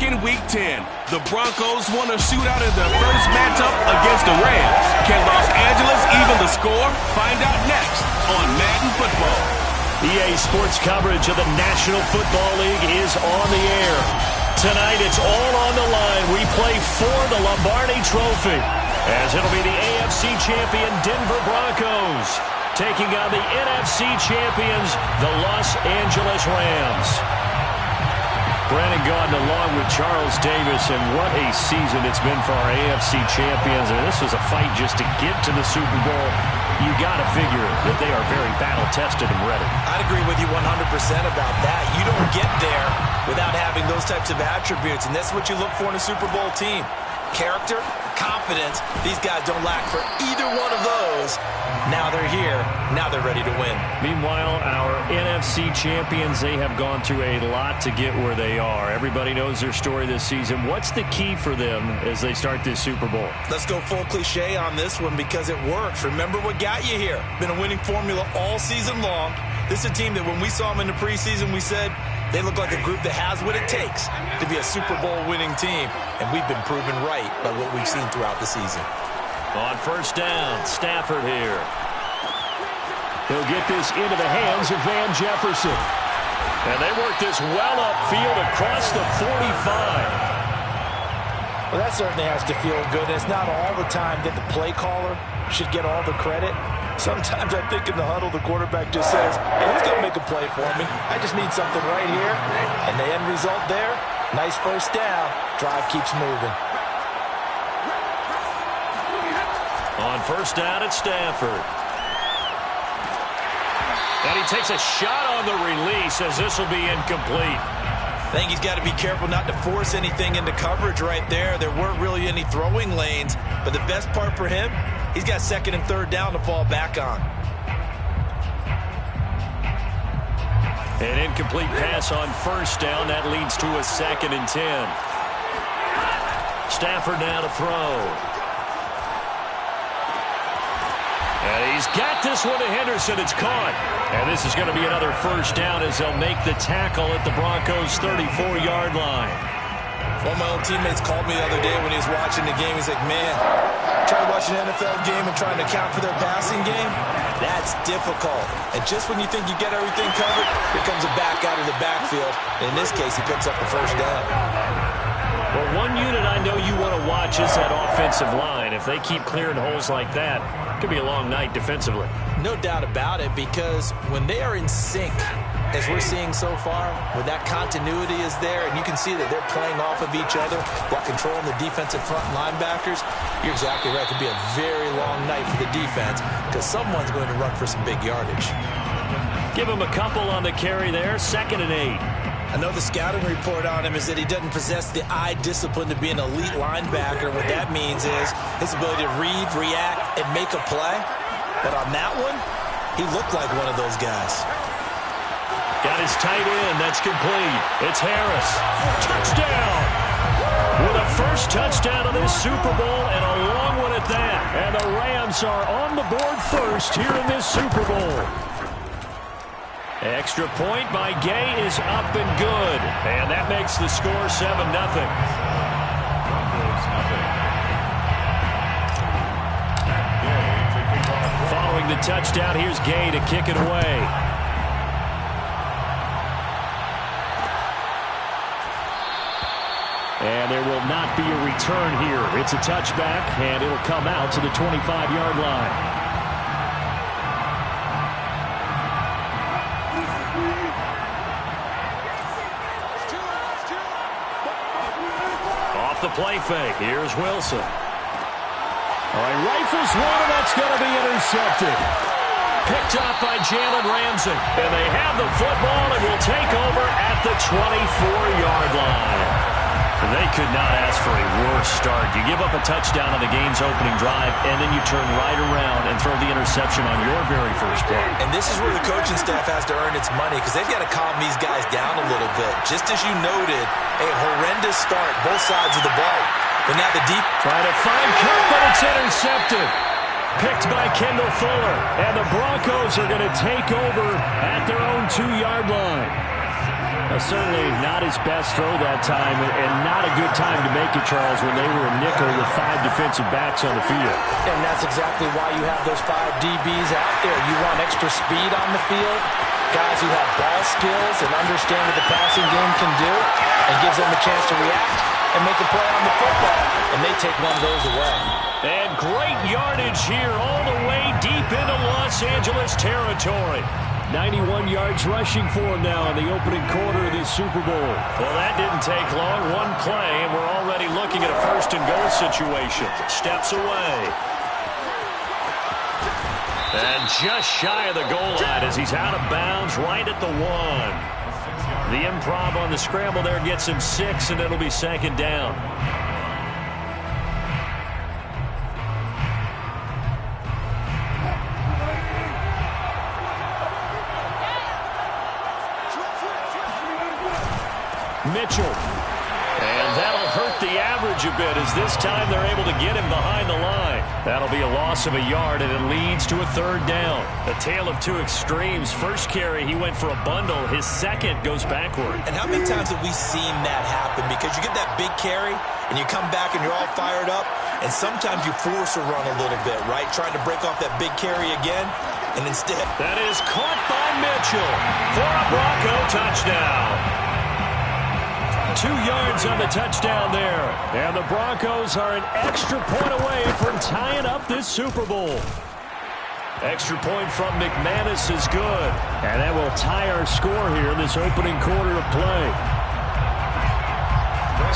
in Week 10. The Broncos won a shootout in their first matchup against the Rams. Can Los Angeles even the score? Find out next on Madden Football. EA Sports coverage of the National Football League is on the air. Tonight, it's all on the line. We play for the Lombardi Trophy, as it'll be the AFC champion Denver Broncos taking on the NFC champions, the Los Angeles Rams. Brandon Gaudin along with Charles Davis, and what a season it's been for our AFC champions. And this was a fight just to get to the Super Bowl. You got to figure that they are very battle-tested and ready. I'd agree with you 100% about that. You don't get there without having those types of attributes, and that's what you look for in a Super Bowl team. Character, confidence. These guys don't lack for either one of those. Now they're here. Now they're ready to win. Meanwhile, our NFC champions, they have gone through a lot to get where they are. Everybody knows their story this season. What's the key for them as they start this Super Bowl? Let's go full cliche on this one because it works. Remember what got you here. Been a winning formula all season long. This is a team that when we saw them in the preseason, we said they look like a group that has what it takes to be a Super Bowl winning team. And we've been proven right by what we've seen throughout the season. On first down, Stafford here. He'll get this into the hands of Van Jefferson. And they work this well upfield across the 45. Well, that certainly has to feel good. It's not all the time that the play caller should get all the credit. Sometimes I think in the huddle, the quarterback just says, hey, who's going to make a play for me? I just need something right here. And the end result there, nice first down. Drive keeps moving. On first down, it's Stafford. And he takes a shot on the release as this will be incomplete. I think he's got to be careful not to force anything into coverage right there. There weren't really any throwing lanes. But the best part for him, he's got second and third down to fall back on. An incomplete pass on first down. That leads to a 2nd and 10. Stafford now to throw. And he's got this one to Henderson. It's caught. And this is going to be another first down as they'll make the tackle at the Broncos' 34-yard line. One of my old teammates called me the other day when he was watching the game. He's like, man, try to watch an NFL game and trying to account for their passing game? That's difficult. And just when you think you get everything covered, here comes a back out of the backfield. And in this case, he picks up the first down. Well, one unit I know you want to watch is that offensive line. If they keep clearing holes like that, it could be a long night defensively. No doubt about it, because when they are in sync, as we're seeing so far, when that continuity is there and you can see that they're playing off of each other while controlling the defensive front linebackers, you're exactly right. It could be a very long night for the defense because someone's going to run for some big yardage. Give him a couple on the carry there, 2nd and 8. I know the scouting report on him is that he doesn't possess the eye discipline to be an elite linebacker. What that means is his ability to read, react, and make a play. But on that one, he looked like one of those guys. Got his tight end. That's complete. It's Harris. Touchdown! With a first touchdown of this Super Bowl and a long one at that. And the Rams are on the board first here in this Super Bowl. Extra point by Gay is up and good. And that makes the score 7-0. Following the touchdown, here's Gay to kick it away. And there will not be a return here. It's a touchback, and it'll come out to the 25-yard line. The play fake. Here's Wilson. All right, rifles one, and that's going to be intercepted. Picked up by Jalen Ramsey. And they have the football and will take over at the 24-yard line. They could not ask for a worse start. You give up a touchdown on the game's opening drive, and then you turn right around and throw the interception on your very first play. And this is where the coaching staff has to earn its money because they've got to calm these guys down a little bit. Just as you noted, a horrendous start, both sides of the ball. But now the deep... Trying to find Kirk, but it's intercepted. Picked by Kendall Fuller. And the Broncos are going to take over at their own 2-yard line. Certainly not his best throw that time, and not a good time to make it, Charles, when they were a nickel with 5 defensive backs on the field. And that's exactly why you have those 5 DBs out there. You want extra speed on the field, guys who have ball skills and understand what the passing game can do, and gives them a chance to react and make a play on the football, and they take one of those away. And great yardage here all the way deep into Los Angeles territory. 91 yards rushing for him now in the opening quarter of this Super Bowl. Well, that didn't take long. One play, and we're already looking at a first-and-goal situation. Steps away. And just shy of the goal line as he's out of bounds right at the 1. The improv on the scramble there gets him 6, and it'll be second down. Mitchell. And that'll hurt the average a bit as this time they're able to get him behind the line. That'll be a loss of a yard, and it leads to a third down. A tale of two extremes. First carry, he went for a bundle. His second goes backward. And how many times have we seen that happen? Because you get that big carry, and you come back and you're all fired up, and sometimes you force a run a little bit, right? Trying to break off that big carry again, and instead... That is caught by Mitchell for a Bronco touchdown. 2 yards on the touchdown there. And the Broncos are an extra point away from tying up this Super Bowl. Extra point from McManus is good. And that will tie our score here in this opening quarter of play.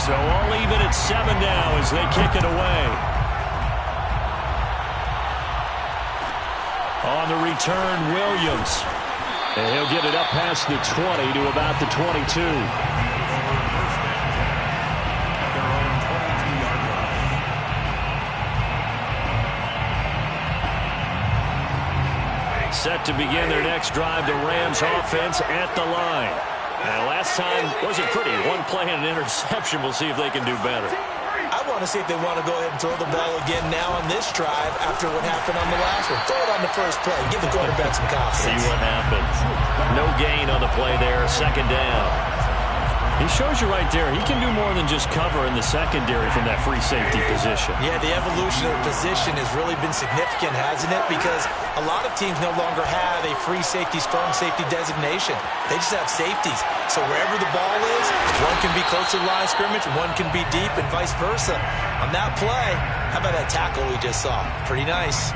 So all even at 7 now as they kick it away. On the return, Williams. And he'll get it up past the 20 to about the 22. Set to begin their next drive, the Rams offense at the line. Now, last time wasn't pretty. One play and an interception. We'll see if they can do better. I want to see if they want to go ahead and throw the ball again now on this drive after what happened on the last one. Throw it on the first play. Give the quarterback some confidence. See what happens. No gain on the play there. Second down. He shows you right there, he can do more than just cover in the secondary from that free safety position. Yeah, the evolution of the position has really been significant, hasn't it? Because a lot of teams no longer have a free safety, strong safety designation. They just have safeties. So wherever the ball is, one can be close to the line of scrimmage, one can be deep, and vice versa. On that play, how about that tackle we just saw? Pretty nice.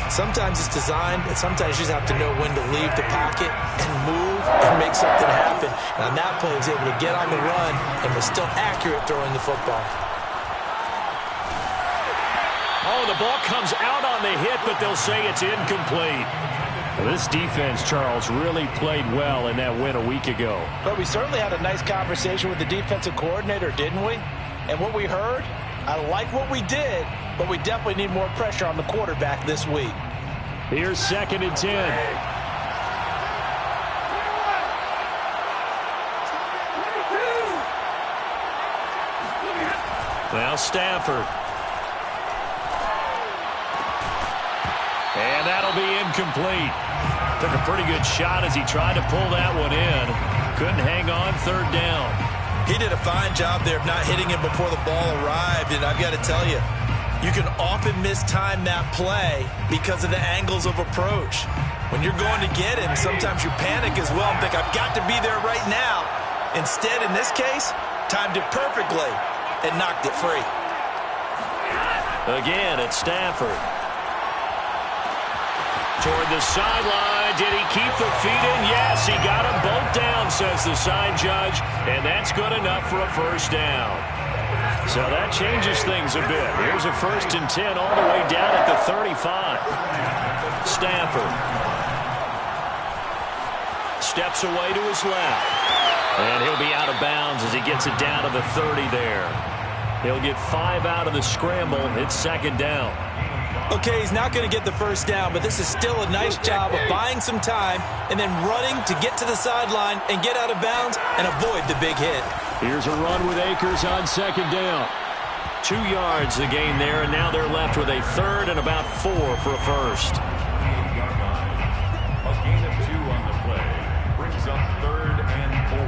Sometimes it's designed, and sometimes you just have to know when to leave the pocket and move and make something happen. And on that play, he was able to get on the run and was still accurate throwing the football. Oh, the ball comes out on the hit, but they'll say it's incomplete. Well, this defense, Charles, really played well in that win a week ago. But we certainly had a nice conversation with the defensive coordinator, didn't we? And what we heard, I like what we did, but we definitely need more pressure on the quarterback this week. Here's 2nd and 10. Now Stafford. And that'll be incomplete. Took a pretty good shot as he tried to pull that one in. Couldn't hang on. 3rd down. He did a fine job there of not hitting him before the ball arrived, and I've got to tell you, you can often mistime that play because of the angles of approach. When you're going to get him, sometimes you panic as well and think, I've got to be there right now. Instead, in this case, timed it perfectly and knocked it free. Again, it's Stafford. Toward the sideline. Did he keep the feet in? Yes, he got them both down, says the side judge, and that's good enough for a first down. So that changes things a bit. Here's a 1st and 10 all the way down at the 35. Stafford steps away to his left, and he'll be out of bounds as he gets it down to the 30 there. He'll get 5 out of the scramble. It's 2nd down. Okay, he's not going to get the first down, but this is still a nice job of buying some time and then running to get to the sideline and get out of bounds and avoid the big hit. Here's a run with Akers on 2nd down. 2 yards the gain there, and now they're left with a 3rd and about 4 for a first. A gain of 2 on the play brings up 3rd and 4.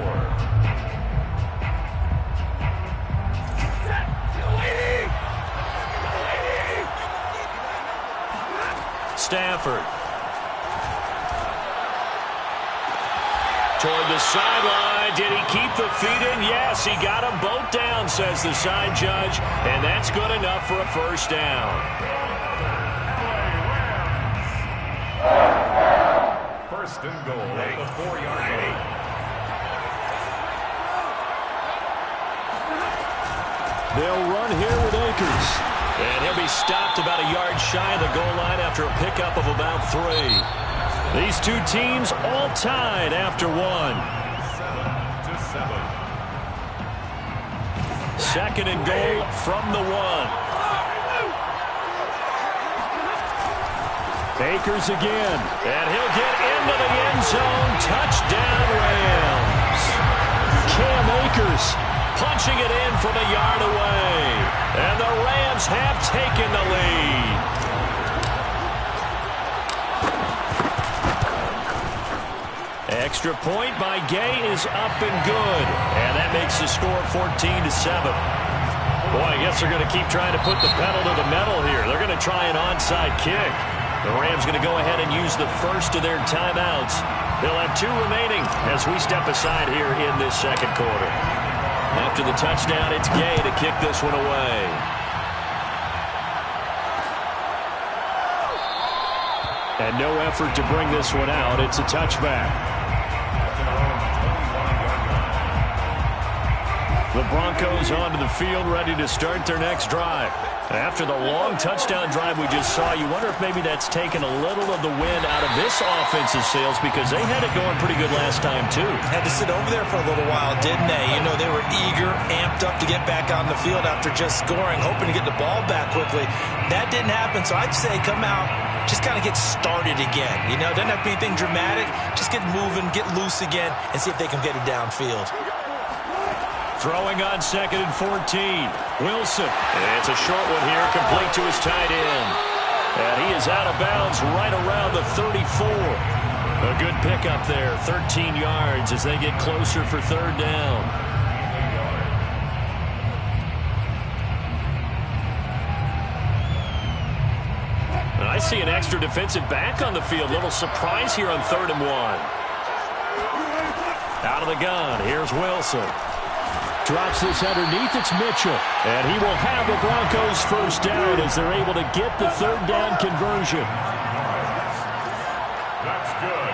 effort. Toward the sideline. Did he keep the feet in? Yes, he got them both down, says the side judge. And that's good enough for a first down. First and goal at the 4-yard line. They'll run here with Akers. And he'll be stopped about a yard shy of the goal line after a pickup of about 3. These two teams all tied after 1. 7-7. Second and goal from the 1. Akers again. And he'll get into the end zone. Touchdown, Rams. Cam Akers punching it in from a yard away. And the Rams have taken the lead. Extra point by Gay is up and good. And that makes the score 14-7. Boy, I guess they're going to keep trying to put the pedal to the metal here. They're going to try an onside kick. The Rams going to go ahead and use the first of their timeouts. They'll have 2 remaining as we step aside here in this second quarter. After the touchdown, it's Gay to kick this one away. And no effort to bring this one out. It's a touchback. The Broncos onto the field, ready to start their next drive. After the long touchdown drive we just saw, you wonder if maybe that's taken a little of the wind out of this offensive sails, because they had it going pretty good last time, too. Had to sit over there for a little while, didn't they? You know, they were eager, amped up to get back on the field after just scoring, hoping to get the ball back quickly. That didn't happen, so I'd say come out, just kind of get started again. You know, it doesn't have to be anything dramatic. Just get moving, get loose again, and see if they can get it downfield. Throwing on 2nd and 14. Wilson. And it's a short one here, complete to his tight end. And he is out of bounds right around the 34. A good pickup there, 13 yards as they get closer for 3rd down. And I see an extra defensive back on the field. Little surprise here on 3rd and 1. Out of the gun, here's Wilson. Drops this underneath, it's Mitchell. And he will have the Broncos first down as they're able to get the 3rd down conversion. That's good.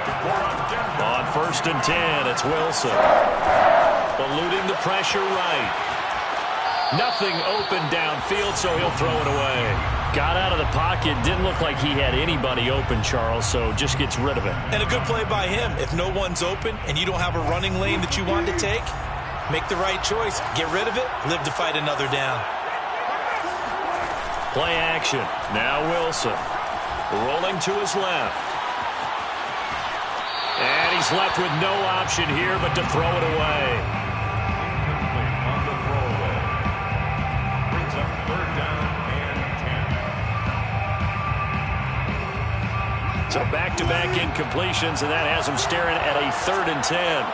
On 1st and 10, it's Wilson. Eluding the pressure right. Nothing open downfield, so he'll throw it away. Got out of the pocket, didn't look like he had anybody open, Charles, so just gets rid of it. And a good play by him. If no one's open and you don't have a running lane that you want to take, make the right choice. Get rid of it. Live to fight another down. Play action. Now Wilson. Rolling to his left. And he's left with no option here but to throw it away. On the throwaway. Brings up 3rd down and 10. So back-to-back incompletions, and that has him staring at a 3rd and 10.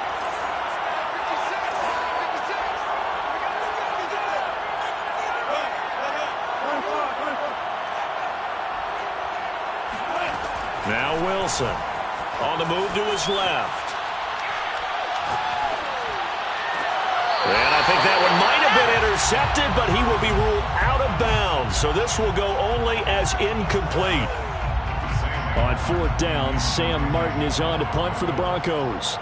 Now Wilson on the move to his left. And I think that one might have been intercepted, but he will be ruled out of bounds. So this will go only as incomplete. On 4th down, Sam Martin is on to punt for the Broncos.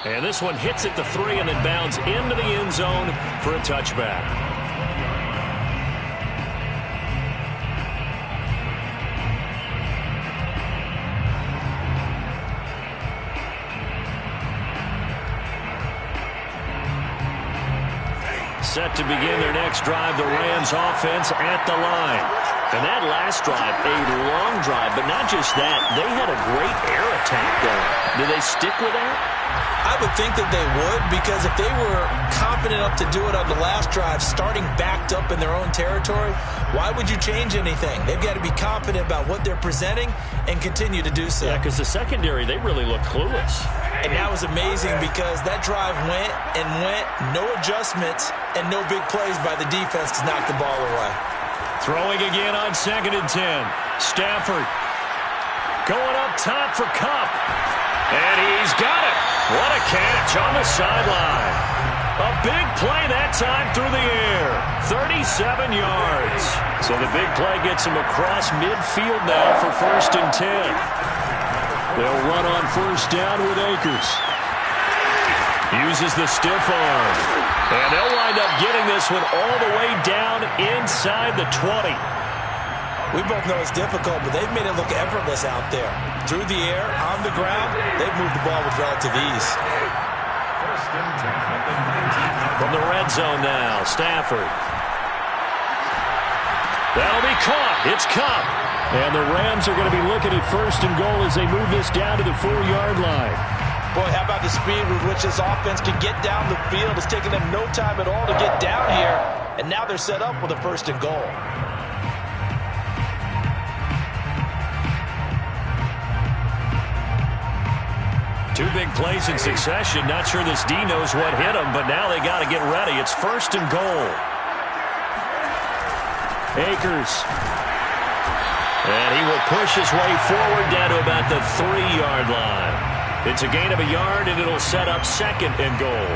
And this one hits at the 3 and then bounds into the end zone for a touchback. Set to begin their next drive, the Rams offense at the line. And that last drive, a long drive, but not just that. They had a great air attack going. Do they stick with that? I would think that they would, because if they were confident enough to do it on the last drive, starting backed up in their own territory, why would you change anything? They've got to be confident about what they're presenting and continue to do so. Yeah, because the secondary, they really look clueless. And that was amazing because that drive went and went, no adjustments, and no big plays by the defense to knock the ball away. Throwing again on 2nd and 10. Stafford going up top for Kupp. And he's got it. What a catch on the sideline. A big play that time through the air. 37 yards. So the big play gets him across midfield now for 1st and 10. They'll run on 1st down with Akers. Uses the stiff arm. And they'll wind up getting this one all the way down inside the 20. We both know it's difficult, but they've made it look effortless out there. Through the air, on the ground, they've moved the ball with relative ease. From the red zone now, Stafford. That'll be caught. It's Kupp. And the Rams are going to be looking at 1st and goal as they move this down to the 4-yard line. Boy, how about the speed with which this offense can get down the field? It's taken them no time at all to get down here, and now they're set up with a 1st and goal. Two big plays in succession. Not sure this D knows what hit him, but now they got to get ready. It's 1st and goal. Akers. And he will push his way forward down to about the 3-yard line. It's a gain of a yard, and it'll set up 2nd and goal.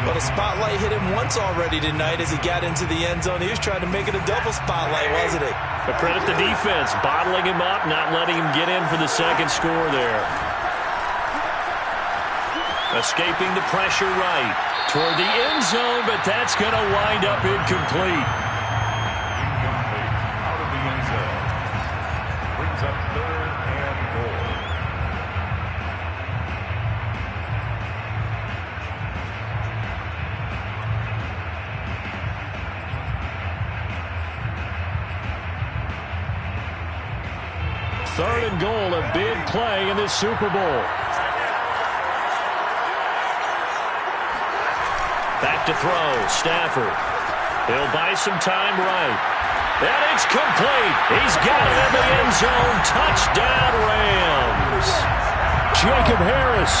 Well, the spotlight hit him once already tonight as he got into the end zone. He was trying to make it a double spotlight, wasn't he? But credit the defense, bottling him up, not letting him get in for the 2nd score there. Escaping the pressure right toward the end zone, but that's going to wind up incomplete. Out of the end zone. Brings up 3rd and goal. Third and goal, a big play in this Super Bowl. Back to throw, Stafford. He'll buy some time right. And it's complete. He's got it in the end zone. Touchdown, Rams. Jacob Harris,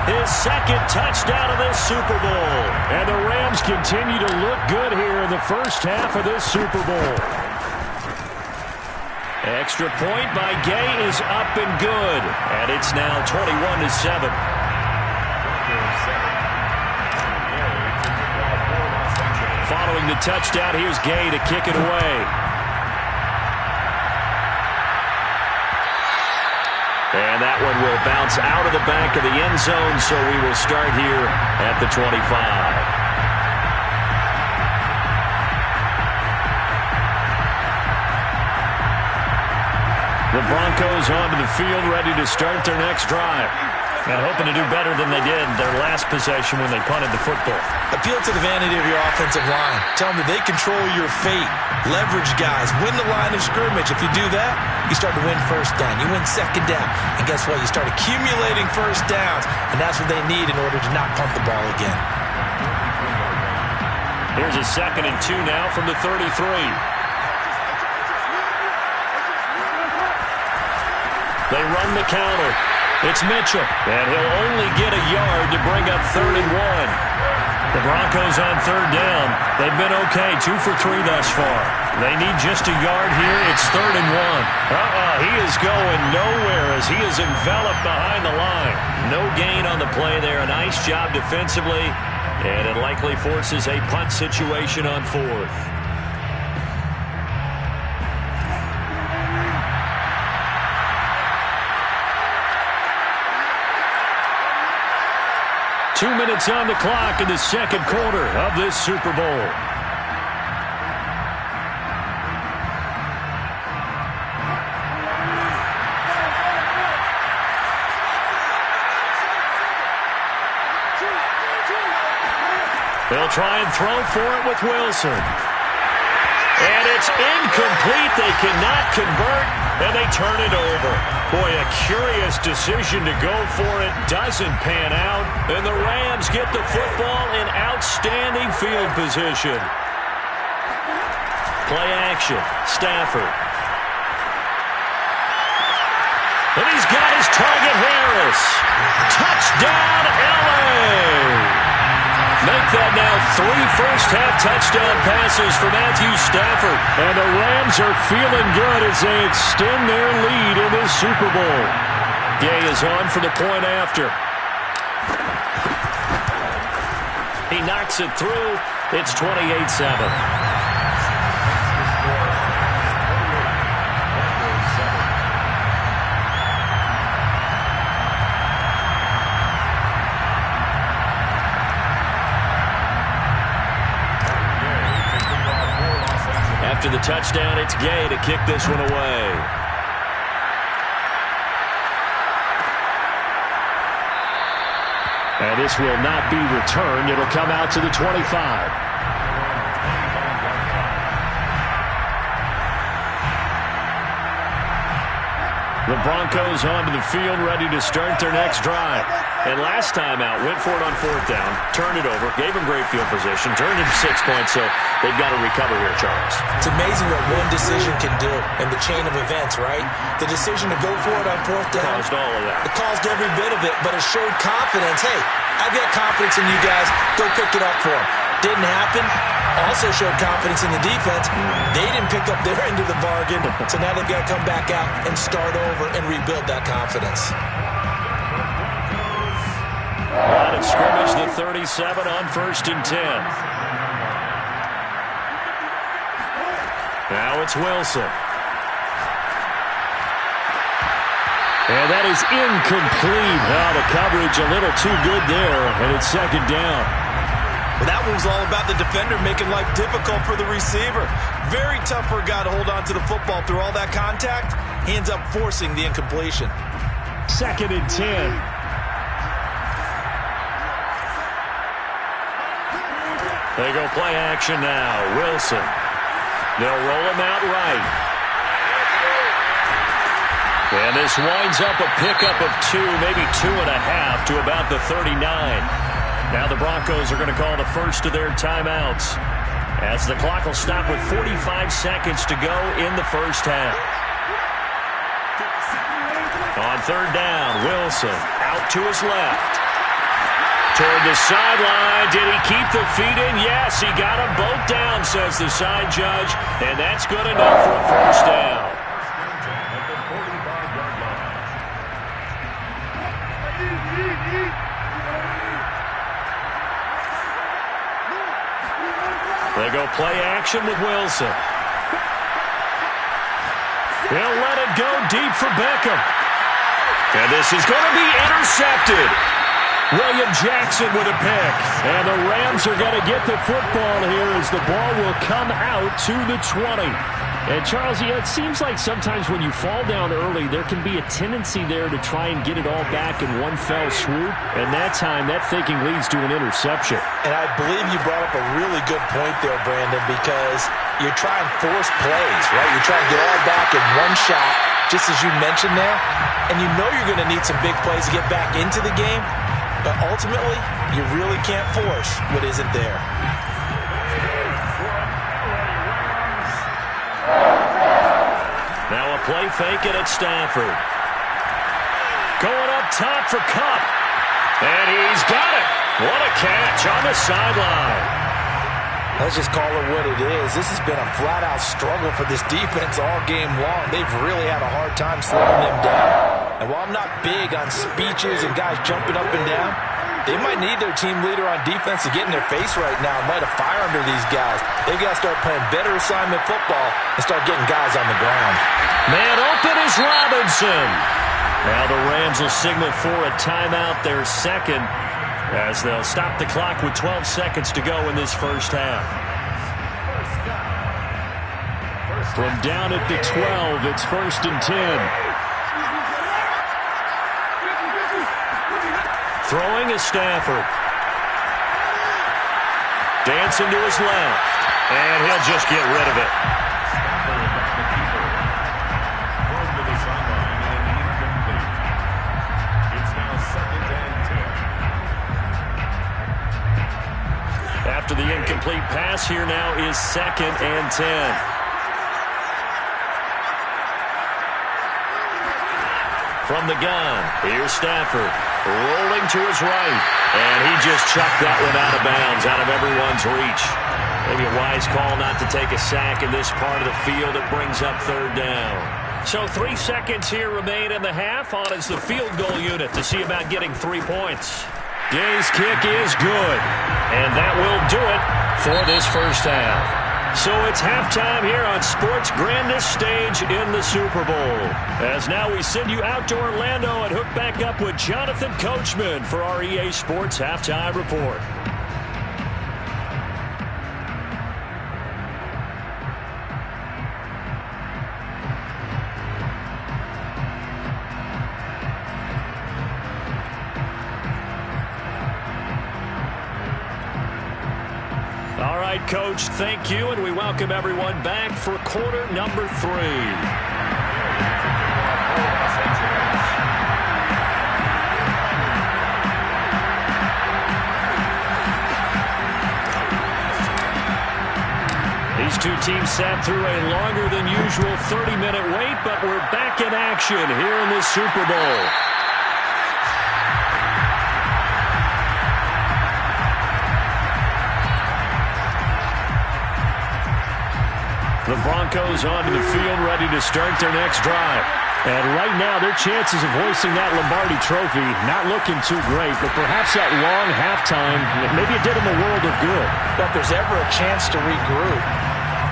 his 2nd touchdown of this Super Bowl. And the Rams continue to look good here in the first half of this Super Bowl. Extra point by Gay is up and good. And it's now 21-7. Following the touchdown, here's Gay to kick it away. And that one will bounce out of the back of the end zone, so we will start here at the 25. The Broncos onto the field, ready to start their next drive. And hoping to do better than they did their last possession when they punted the football. Appeal to the vanity of your offensive line. Tell them that they control your fate. Leverage guys. Win the line of scrimmage. If you do that, you start to win 1st down. You win 2nd down. And guess what? You start accumulating 1st downs. And that's what they need in order to not punt the ball again. Here's a 2nd and 2 now from the 33. They run the counter. It's Mitchell, and he'll only get a yard to bring up 3rd and 1. The Broncos on 3rd down. They've been okay, 2 for 3 thus far. They need just a yard here. It's 3rd and 1. He is going nowhere as he is enveloped behind the line. No gain on the play there. A nice job defensively, and it likely forces a punt situation on 4th. Two minutes on the clock in the 2nd quarter of this Super Bowl. They'll try and throw for it with Wilson. And It's incomplete. They cannot convert, and they turn it over. Boy, a curious decision to go for it. Doesn't pan out, and the Rams get the football in outstanding field position. Play action. Stafford. And he's got his target, Harris. Touchdown, L.A. Make that now 3 first-half touchdown passes for Matthew Stafford. And the Rams are feeling good as they extend their lead in this Super Bowl. Gay is on for the point after. He knocks it through. It's 28-7. After the touchdown, it's Gay to kick this one away. And this will not be returned. It'll come out to the 25. The Broncos onto the field, ready to start their next drive. And last time out, went for it on 4th down, turned it over, gave them great field position, turned it to 6 points, so they've got to recover here, Charles. It's amazing what one decision can do in the chain of events, right? The decision to go for it on 4th down. Caused all of that. It caused every bit of it, but it showed confidence. Hey, I've got confidence in you guys. Go pick it up for them. Didn't happen. Also showed confidence in the defense. They didn't pick up their end of the bargain, so now they've got to come back out and start over and rebuild that confidence. Line of scrimmage, the 37 on 1st and 10. Now it's Wilson. And that is incomplete. Now the coverage a little too good there, and it's 2nd down. Well, that one was all about the defender making life difficult for the receiver. Very tough for a guy to hold on to the football through all that contact. He ends up forcing the incompletion. 2nd and 10. They go play action now. Wilson. They'll roll him out right. And this winds up a pickup of 2, maybe 2.5 to about the 39. Now the Broncos are going to call the first of their timeouts, as the clock will stop with 45 seconds to go in the first half. On 3rd down, Wilson out to his left. Toward the sideline. Did he keep the feet in? Yes, he got them both down, says the side judge, and that's good enough for a first down. They go play action with Wilson. He'll let it go deep for Beckham. And this is going to be intercepted. William Jackson with a pick. And the Rams are going to get the football here as the ball will come out to the 20. And Charles, it seems like sometimes when you fall down early, there can be a tendency there to try and get it all back in one fell swoop. And that time, that thinking leads to an interception. And I believe you brought up a really good point there, Brandon, because you're trying to force plays, right? You're trying to get all back in one shot, just as you mentioned there. And you know you're going to need some big plays to get back into the game. But ultimately, you really can't force what isn't there. Now a play fake it at Stafford. Going up top for Kupp. And he's got it. What a catch on the sideline. Let's just call it what it is. This has been a flat-out struggle for this defense all game long. They've really had a hard time slowing them down. And while I'm not big on speeches and guys jumping up and down, they might need their team leader on defense to get in their face right now and light a fire under these guys. They've got to start playing better assignment football and start getting guys on the ground. Man open is Robinson. Now the Rams will signal for a timeout, their second, as they'll stop the clock with 12 seconds to go in this first half. From down at the 12, it's 1st and 10. Throwing is Stafford. Dancing to his left. And he'll just get rid of it. pass here now is 2nd and 10. From the gun, here's Stafford, rolling to his right, and he just chucked that one out of bounds, out of everyone's reach. Maybe a wise call not to take a sack in this part of the field. It brings up 3rd down. So 3 seconds here remain in the half on as the field goal unit to see about getting 3 points. Gay's kick is good, and that will do it for this first half. So it's halftime here on sports' grandest stage in the Super Bowl. As now we send you out to Orlando and hook back up with Jonathan Coachman for our EA Sports Halftime Report. All right, Coach, thank you, and we welcome everyone back for quarter number 3. These two teams sat through a longer than usual 30-minute wait, but we're back in action here in the Super Bowl. The Broncos onto the field, ready to start their next drive. And right now, their chances of hoisting that Lombardi trophy not looking too great, but perhaps that long halftime, maybe it did them a world of good. But if there's ever a chance to regroup,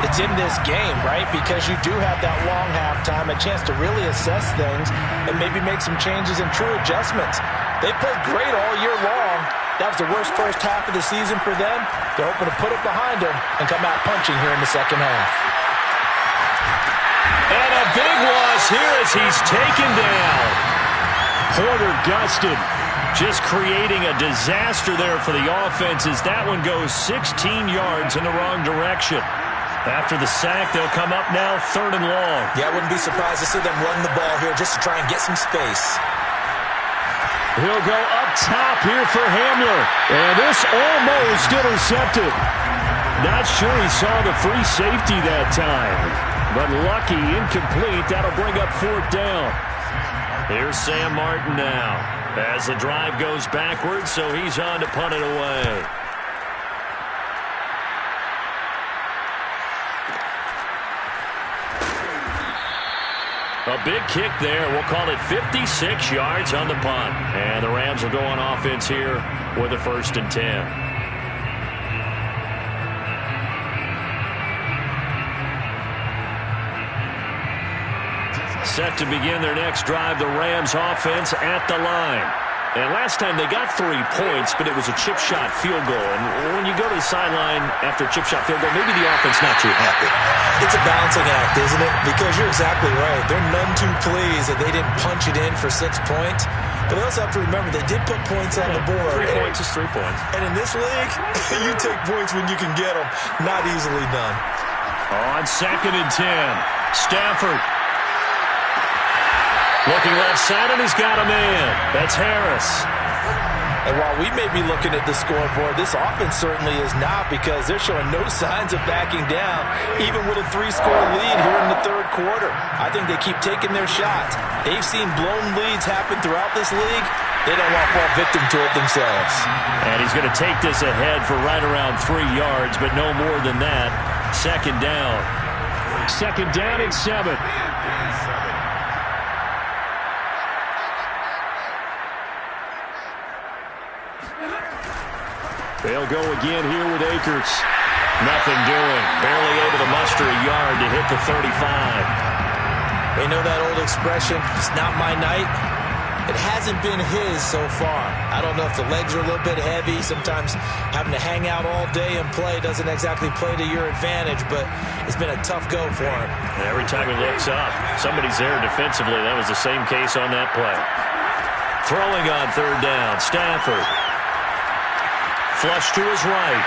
it's in this game, right? Because you do have that long halftime, a chance to really assess things and maybe make some changes and true adjustments. They played great all year long. That was the worst first half of the season for them. They're hoping to put it behind them and come out punching here in the second half. And a big loss here as he's taken down. Porter gusted. Just creating a disaster there for the offense as that one goes 16 yards in the wrong direction. After the sack, they'll come up now 3rd and long. Yeah, I wouldn't be surprised to see them run the ball here just to try and get some space. He'll go up top here for Hamler. And this almost intercepted. Not sure he saw the free safety that time. But lucky, incomplete. That'll bring up 4th down. Here's Sam Martin now as the drive goes backwards, so he's on to punt it away. A big kick there. We'll call it 56 yards on the punt. And the Rams will go on offense here with a 1st and 10. Set to begin their next drive, the Rams offense at the line. And last time they got 3 points, but it was a chip shot field goal. And when you go to the sideline after a chip shot field goal, maybe the offense not too happy. It's a balancing act, isn't it? Because you're exactly right. They're none too pleased that they didn't punch it in for 6 points. But they also have to remember they did put points on the board. 3 points is 3 points. And in this league, you take points when you can get them. Not easily done. On 2nd and 10, Stafford. Looking left side, and he's got a man. That's Harris. And while we may be looking at the scoreboard, this offense certainly is not, because they're showing no signs of backing down, even with a 3-score lead here in the 3rd quarter. I think they keep taking their shots. They've seen blown leads happen throughout this league. They don't want to fall victim to it themselves. And he's going to take this ahead for right around 3 yards, but no more than that. 2nd down. 2nd down and 7. They'll go again here with Akers. Nothing doing. Barely able to muster a yard to hit the 35. They know that old expression, it's not my night. It hasn't been his so far. I don't know if the legs are a little bit heavy. Sometimes having to hang out all day and play doesn't exactly play to your advantage, but it's been a tough go for him. And every time he looks up, somebody's there defensively. That was the same case on that play. Throwing on 3rd down, Stafford. Flush to his right.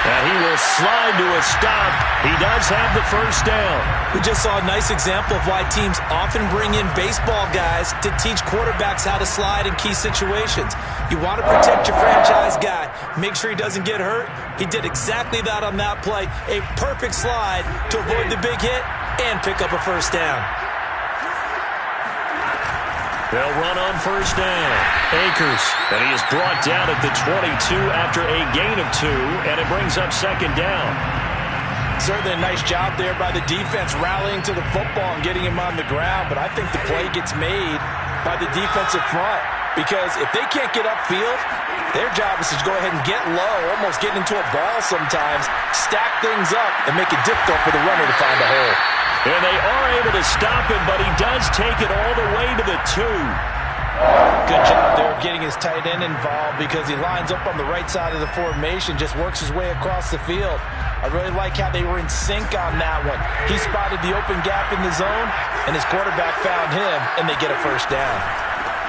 And he will slide to a stop. He does have the first down. We just saw a nice example of why teams often bring in baseball guys to teach quarterbacks how to slide in key situations. You want to protect your franchise guy. Make sure he doesn't get hurt. He did exactly that on that play. A perfect slide to avoid the big hit and pick up a first down. They'll run on first down. Akers, and he is brought down at the 22 after a gain of 2, and it brings up second down. Certainly a nice job there by the defense rallying to the football and getting him on the ground, but I think the play gets made by the defensive front because if they can't get upfield, their job is to go ahead and get low, almost get into a ball sometimes, stack things up, and make it difficult for the runner to find a hole. And they are able to stop him, but he does take it all the way to the 2. Good job there of getting his tight end involved because he lines up on the right side of the formation, just works his way across the field. I really like how they were in sync on that one. He spotted the open gap in the zone, and his quarterback found him, and they get a first down.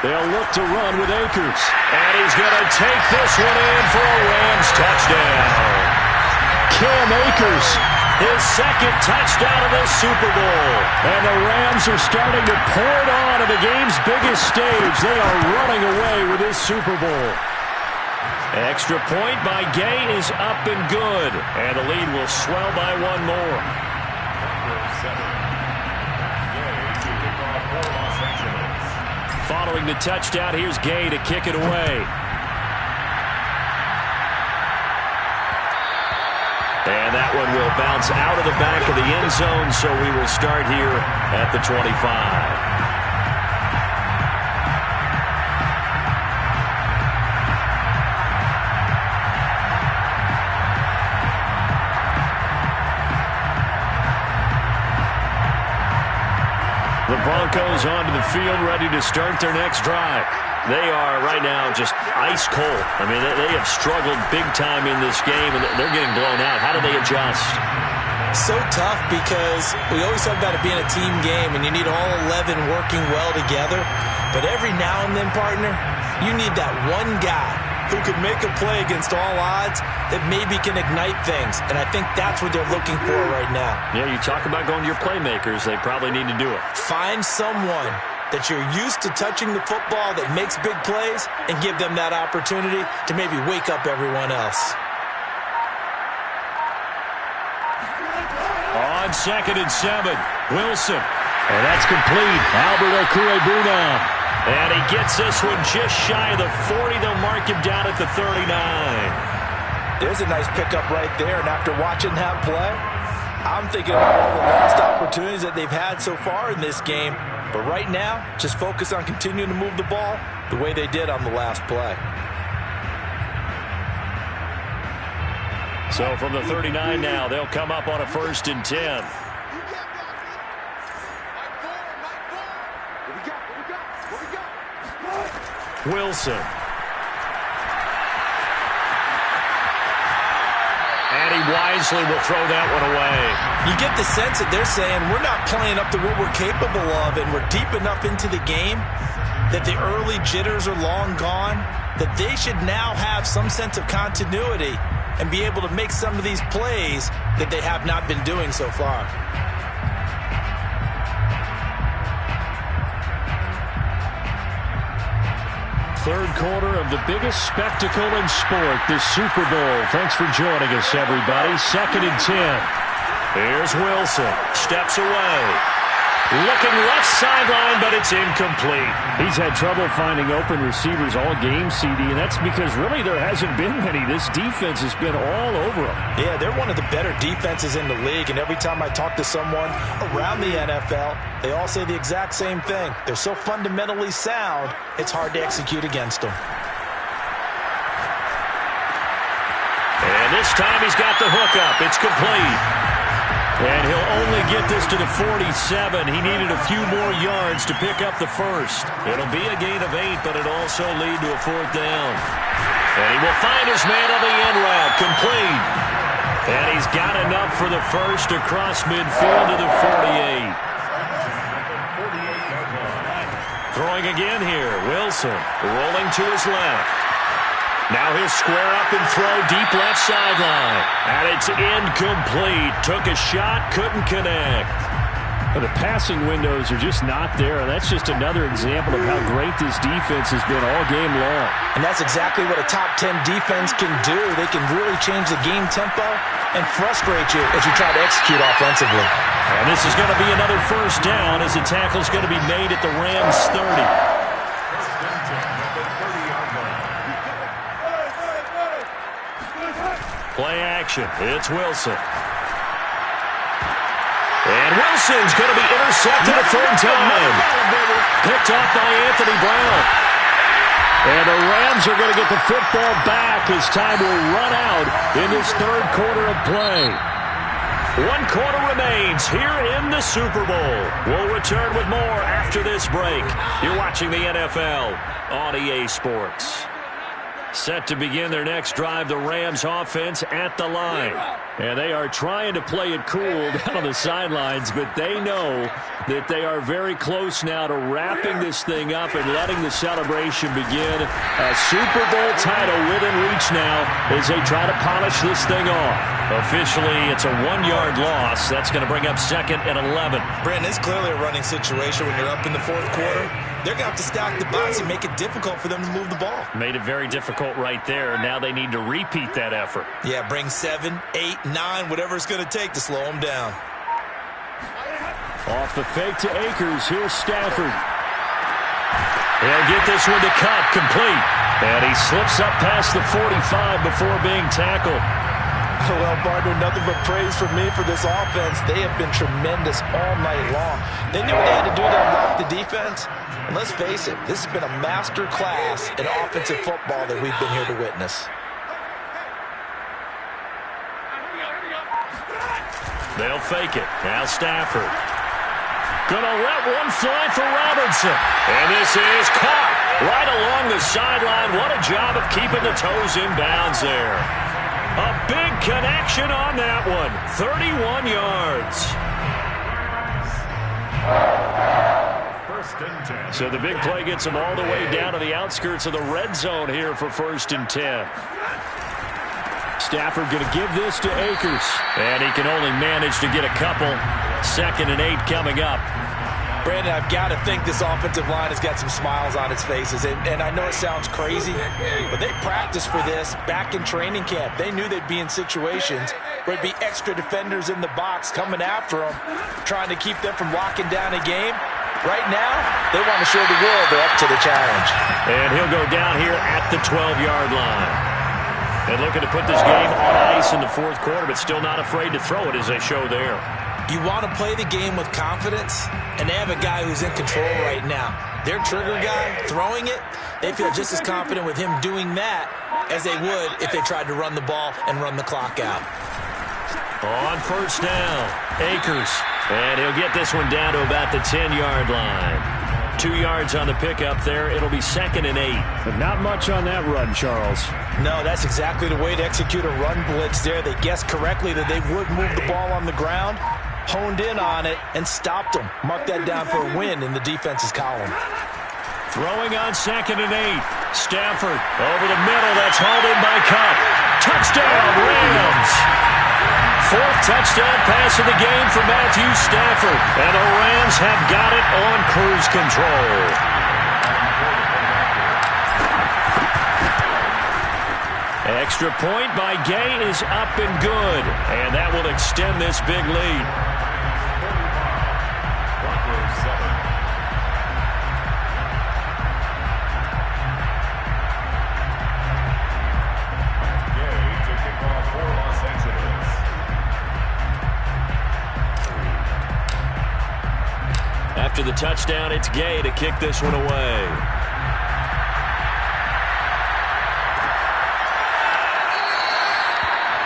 They'll look to run with Akers. And he's going to take this one in for a Rams touchdown. Cam Akers, his second touchdown of the Super Bowl. And the Rams are starting to pour it on at the game's biggest stage. They are running away with this Super Bowl. Extra point by Gay is up and good. And the lead will swell by one more. Following the touchdown, here's Gay to kick it away. And that one will bounce out of the back of the end zone, so we will start here at the 25. The Broncos onto the field, ready to start their next drive. They are right now just ice cold. I mean, they have struggled big time in this game, and they're getting blown out. How do they adjust? So tough because we always talk about it being a team game, and you need all 11 working well together. But every now and then, partner, you need that one guy who could make a play against all odds that maybe can ignite things. And I think that's what they're looking for right now. Yeah, you talk about going to your playmakers. They probably need to do it. Find someone that you're used to touching the football that makes big plays and give them that opportunity to maybe wake up everyone else. On 2nd and 7, Wilson. And that's complete. Albert Okwuegbunam. And he gets this one just shy of the 40. They'll mark him down at the 39. There's a nice pickup right there. And after watching that play, I'm thinking about all the lost opportunities that they've had so far in this game. But right now, just focus on continuing to move the ball the way they did on the last play. So from the 39 now, they'll come up on a 1st and 10. Wilson. And he wisely will throw that one away. You get the sense that they're saying we're not playing up to what we're capable of, and we're deep enough into the game that the early jitters are long gone, that they should now have some sense of continuity and be able to make some of these plays that they have not been doing so far. Third quarter of the biggest spectacle in sport, the Super Bowl. Thanks for joining us, everybody. 2nd and 10. Here's Wilson. Steps away. Looking left sideline, but it's incomplete. He's had trouble finding open receivers all game, CD, and that's because really there hasn't been many. This defense has been all over them. Yeah, they're one of the better defenses in the league, and every time I talk to someone around the NFL, they all say the exact same thing. They're so fundamentally sound, it's hard to execute against them. And this time he's got the hookup. It's complete. And he'll only get this to the 47. He needed a few more yards to pick up the first. It'll be a gain of 8, but it'll also lead to a 4th down. And he will find his man on the end route. Complete. And he's got enough for the first across midfield to the 48. Throwing again here. Wilson rolling to his left. Now he'll square up and throw deep left sideline. And it's incomplete. Took a shot, couldn't connect. The passing windows are just not there. That's just another example of how great this defense has been all game long. And that's exactly what a top 10 defense can do. They can really change the game tempo and frustrate you as you try to execute offensively. And this is going to be another first down as the tackle is going to be made at the Rams 30. Play action. It's Wilson. And Wilson's going to be intercepted a third time. Picked off by Anthony Brown. And the Rams are going to get the football back as time will run out in this third quarter of play. 1 quarter remains here in the Super Bowl. We'll return with more after this break. You're watching the NFL on EA Sports. Set to begin their next drive, the Rams offense at the line. And they are trying to play it cool down on the sidelines, but they know that they are very close now to wrapping this thing up and letting the celebration begin. A Super Bowl title within reach now as they try to polish this thing off. Officially, it's a 1-yard loss. That's going to bring up 2nd and 11. Brandon, it's clearly a running situation when you're up in the fourth quarter. They're going to have to stack the box and make it difficult for them to move the ball. Made it very difficult right there. Now they need to repeat that effort. Yeah, bring 7, 8, 9, whatever it's going to take to slow them down. Off the fake to Akers. Here's Stafford. He'll get this one to cut complete. And he slips up past the 45 before being tackled. Well, partner, nothing but praise from me for this offense. They have been tremendous all night long. They knew what they had to do to unlock the defense. And let's face it, this has been a master class in offensive football that we've been here to witness. They'll fake it. Now Stafford. Gonna let one fly for Robinson. And this is caught right along the sideline. What a job of keeping the toes in bounds there. A big connection on that one. 31 yards. So the big play gets them all the way down to the outskirts of the red zone here for 1st and 10. Stafford going to give this to Akers. And he can only manage to get a couple. 2nd and 8 coming up. Brandon, I've got to think this offensive line has got some smiles on its faces. And I know it sounds crazy, but they practiced for this back in training camp. They knew they'd be in situations where there'd be extra defenders in the box coming after them, trying to keep them from locking down a game. Right now, they want to show the world they're up to the challenge. And he'll go down here at the 12-yard line. And looking to put this game on ice in the fourth quarter, but still not afraid to throw it as they show there. You want to play the game with confidence, and they have a guy who's in control right now. Their trigger guy, throwing it, they feel just as confident with him doing that as they would if they tried to run the ball and run the clock out. On 1st down, Akers. And he'll get this one down to about the 10-yard line. 2 yards on the pickup there. It'll be 2nd and 8. But not much on that run, Charles. No, that's exactly the way to execute a run blitz there. They guessed correctly that they would move the ball on the ground, honed in on it, and stopped them. Mark that down for a win in the defense's column. Throwing on 2nd and 8. Stafford over the middle. That's hauled in by Cup. Touchdown, Rams. 4th touchdown pass of the game for Matthew Stafford. And the Rams have got it on cruise control. Extra point by Gay is up and good. And that will extend this big lead. After the touchdown, it's Gay to kick this one away.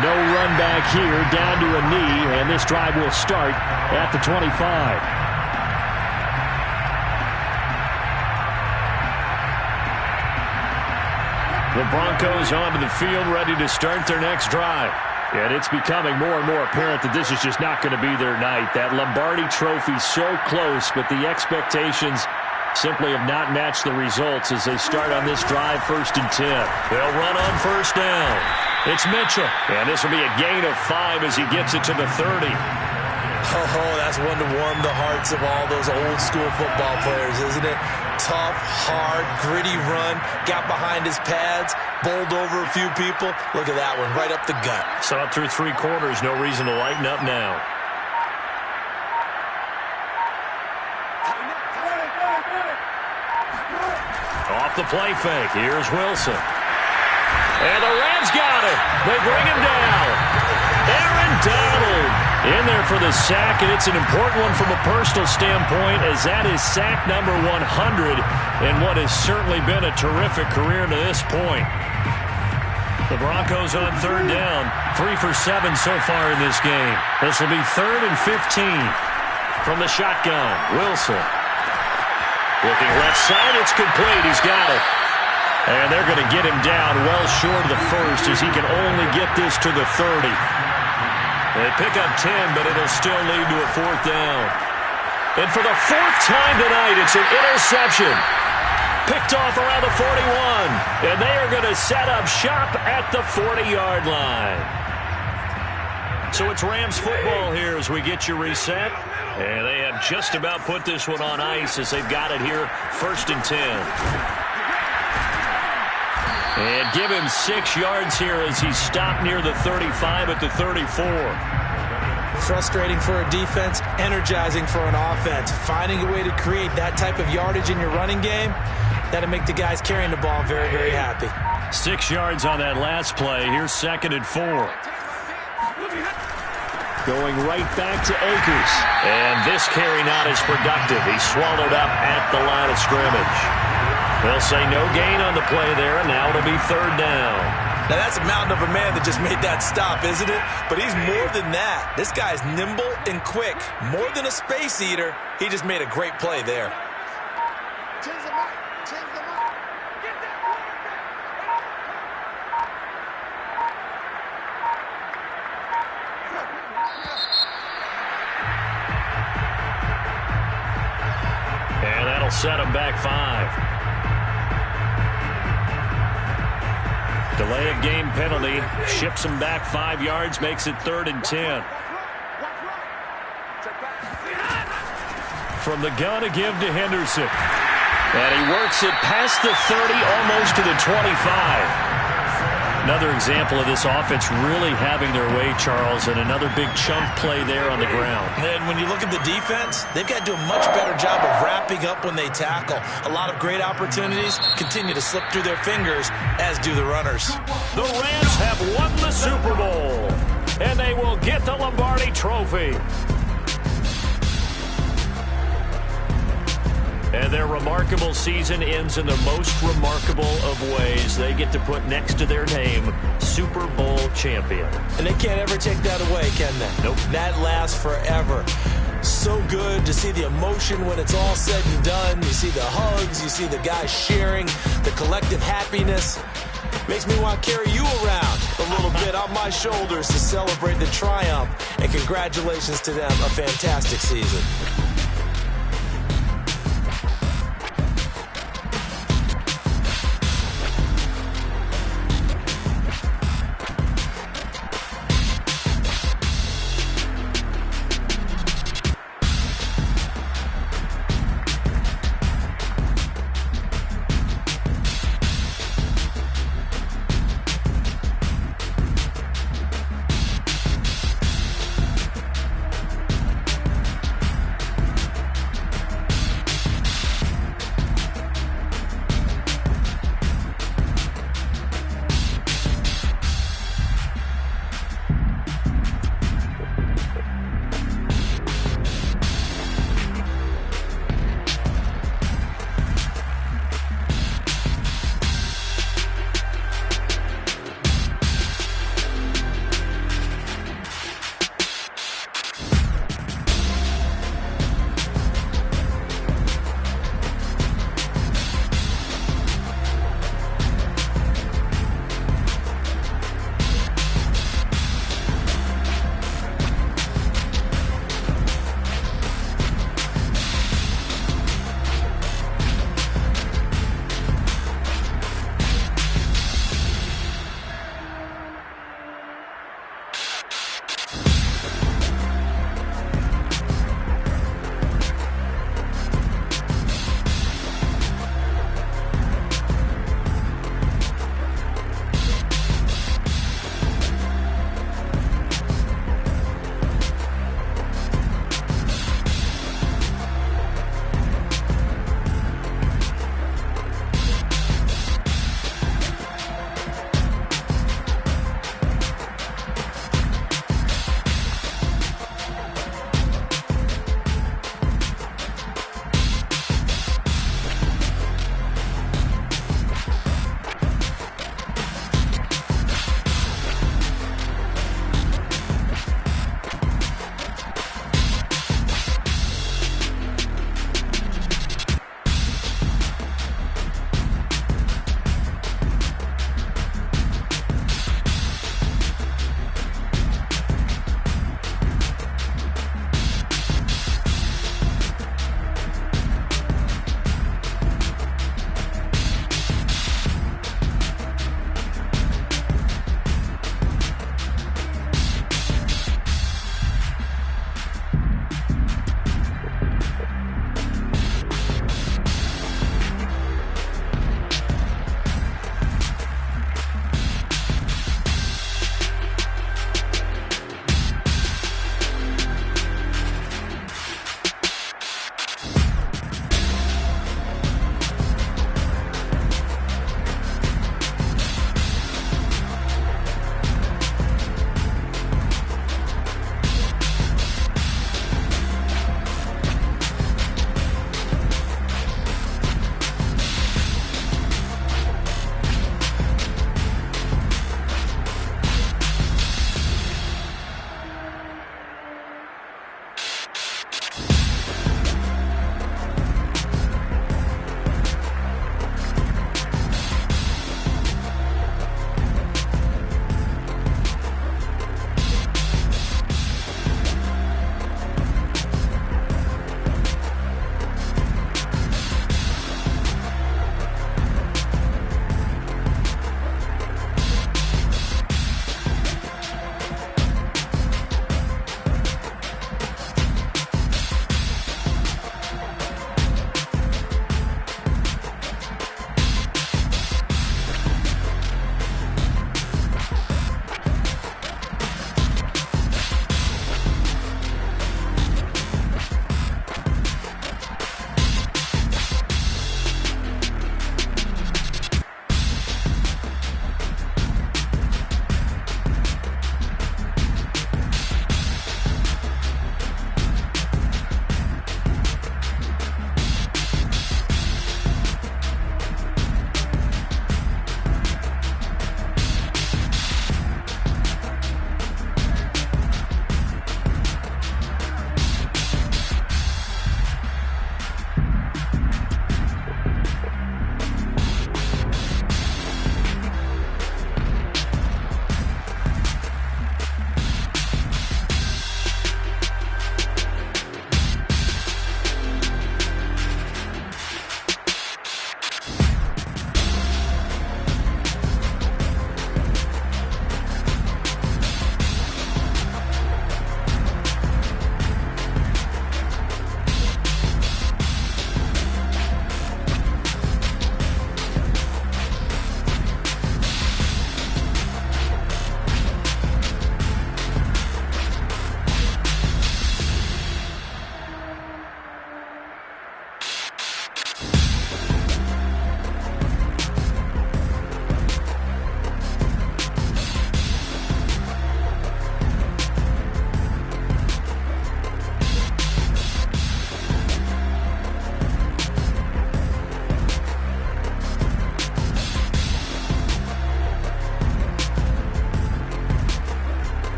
No run back here, down to a knee, and this drive will start at the 25. The Broncos onto the field, ready to start their next drive. And it's becoming more and more apparent that this is just not going to be their night. That Lombardi trophy so close, but the expectations simply have not matched the results as they start on this drive, 1st and 10. They'll run on 1st down. It's Mitchell. And this will be a gain of 5 as he gets it to the 30. Oh, that's one to warm the hearts of all those old-school football players, isn't it? Tough, hard, gritty run, got behind his pads, bowled over a few people. Look at that one, right up the gut. Saw it through 3 quarters, no reason to lighten up now. Off the play fake, here's Wilson. And the Rams got it. They bring him down. Aaron Donald in there for the sack, and it's an important one from a personal standpoint as that is sack number 100 in what has certainly been a terrific career to this point. The Broncos on 3rd down, 3 for 7 so far in this game. This will be 3rd and 15 from the shotgun. Wilson. Looking left side, it's complete. He's got it. And they're going to get him down well short of the 1st as he can only get this to the 30. They pick up 10, but it'll still lead to a 4th down. And for the 4th time tonight, it's an interception. Picked off around the 41. And they are going to set up shop at the 40-yard line. So it's Rams football here as we get you reset. And they have just about put this one on ice as they've got it here, 1st and 10. And give him 6 yards here as he's stopped near the 35 at the 34. Frustrating for a defense, energizing for an offense. Finding a way to create that type of yardage in your running game, that'll make the guys carrying the ball very, very happy. 6 yards on that last play. Here's 2nd and 4. Going right back to Akers. And this carry not as productive. He's swallowed up at the line of scrimmage. They'll say no gain on the play there, and now it'll be 3rd down. Now, that's a mountain of a man that just made that stop, isn't it? But he's more than that. This guy's nimble and quick. More than a space eater, he just made a great play there. And that'll set him back 5. Delay of game penalty ships him back 5 yards, makes it 3rd and 10. From the gun to give to Henderson. And he works it past the 30, almost to the 25. Another example of this offense really having their way, Charles, and another big chunk play there on the ground. And when you look at the defense, they've got to do a much better job of wrapping up when they tackle. A lot of great opportunities continue to slip through their fingers, as do the runners. The Rams have won the Super Bowl, and they will get the Lombardi Trophy. And their remarkable season ends in the most remarkable of ways. They get to put next to their name, Super Bowl champion. And they can't ever take that away, can they? Nope. That lasts forever. So good to see the emotion when it's all said and done. You see the hugs, you see the guys sharing, the collective happiness. Makes me want to carry you around a little bit on my shoulders to celebrate the triumph. And congratulations to them, a fantastic season.